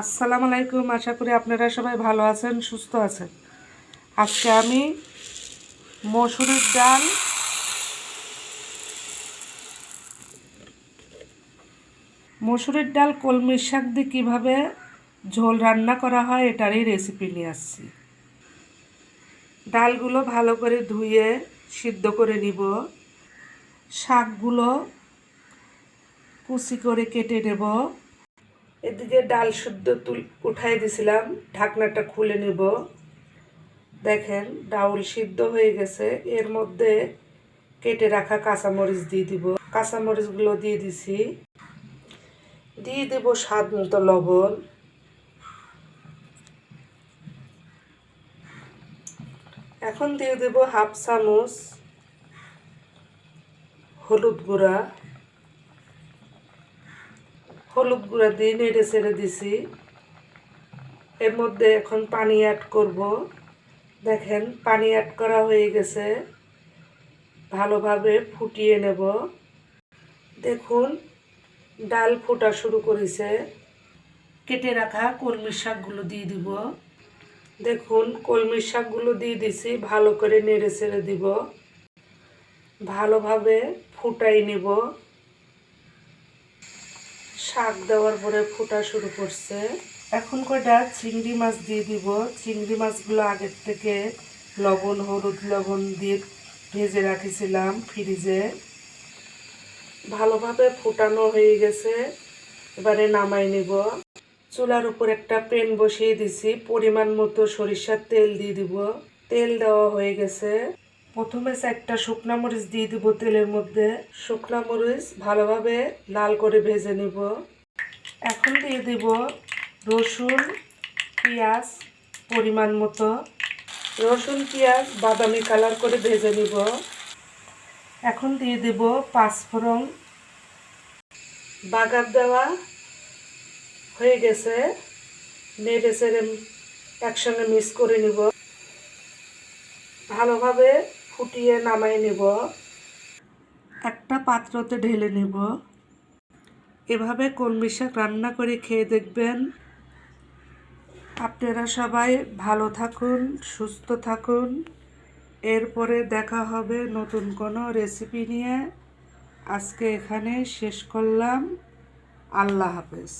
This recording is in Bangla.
আসসালামু আলাইকুম। আশা করি আপনারা সবাই ভালো আছেন, সুস্থ আছেন। আজকে আমি মসুরের ডাল কলমির শাক দিয়ে কীভাবে ঝোল রান্না করা হয় এটারই রেসিপি নিয়ে আসছি। ডালগুলো ভালো করে ধুয়ে সিদ্ধ করে নিব। শাকগুলো কুচি করে কেটে নেব। এদিকে ডাল শুদ্ধ উঠাই দিছিলাম, ঢাকনাটা খুলে নেব। দেখেন ডাউল সিদ্ধ হয়ে গেছে। এর মধ্যে কেটে রাখা কাঁচামরিচ দিয়ে দিব। কাঁচামরিচগুলো দিয়ে দিছি। দিয়ে দেব স্বাদ মতো লবণ। এখন দিয়ে দেব হাফ চামচ হলুদ গুঁড়া। হলুদ গুঁড়া দিয়ে নেড়ে ছেড়ে দিছি। এর মধ্যে এখন পানি অ্যাড করব। দেখেন পানি অ্যাড করা হয়ে গেছে। ভালোভাবে ফুটিয়ে নেব। দেখুন ডাল ফোটা শুরু করেছে। কেটে রাখা কলমির শাকগুলো দিয়ে দিব। দেখুন কলমির শাকগুলো দিয়ে দিছি। ভালো করে নেড়ে ছেড়ে দিব। ভালোভাবে ফুটাই নেব। শাক দেওয়ার পরে ফোটা শুরু করছে। এখন কয়টা চিংড়ি মাছ দিয়ে দিব। চিংড়ি মাছগুলো আগের থেকে লবণ হলুদ লবণ দিয়ে ভেজে রাখেছিলাম ফ্রিজে। ভালোভাবে ফোটানো হয়ে গেছে। এবারে নামাই নেব। চুলার উপর একটা প্যান বসিয়ে দিছি। পরিমাণ মতো সরিষার তেল দিয়ে দিব। তেল দেওয়া হয়ে গেছে। প্রথমে 4টা শুকনা মরিচ দিয়ে দিব তেলের মধ্যে। শুকনা মরিচ ভালোভাবে লাল করে ভেজে নিব। এখন দিয়ে দিব রসুন পেঁয়াজ পরিমাণ মতো। রসুন পেঁয়াজ বাদামি কালার করে ভেজে নিব। এখন দিয়ে দেব পাঁচফোড়ন। বাগার দেওয়া হয়ে গেছে। নেড়ে চেড়ে একসঙ্গে মিক্স করে নিব। ভালোভাবে ফুটিয়ে নামাই নিব। একটা পাত্রতে ঢেলে নিব। এভাবে কলমি শাক রান্না করে খেয়ে দেখবেন। আপনারা সবাই ভালো থাকুন, সুস্থ থাকুন। এরপরে দেখা হবে নতুন কোনো রেসিপি নিয়ে। আজকে এখানে শেষ করলাম। আল্লাহ হাফেজ।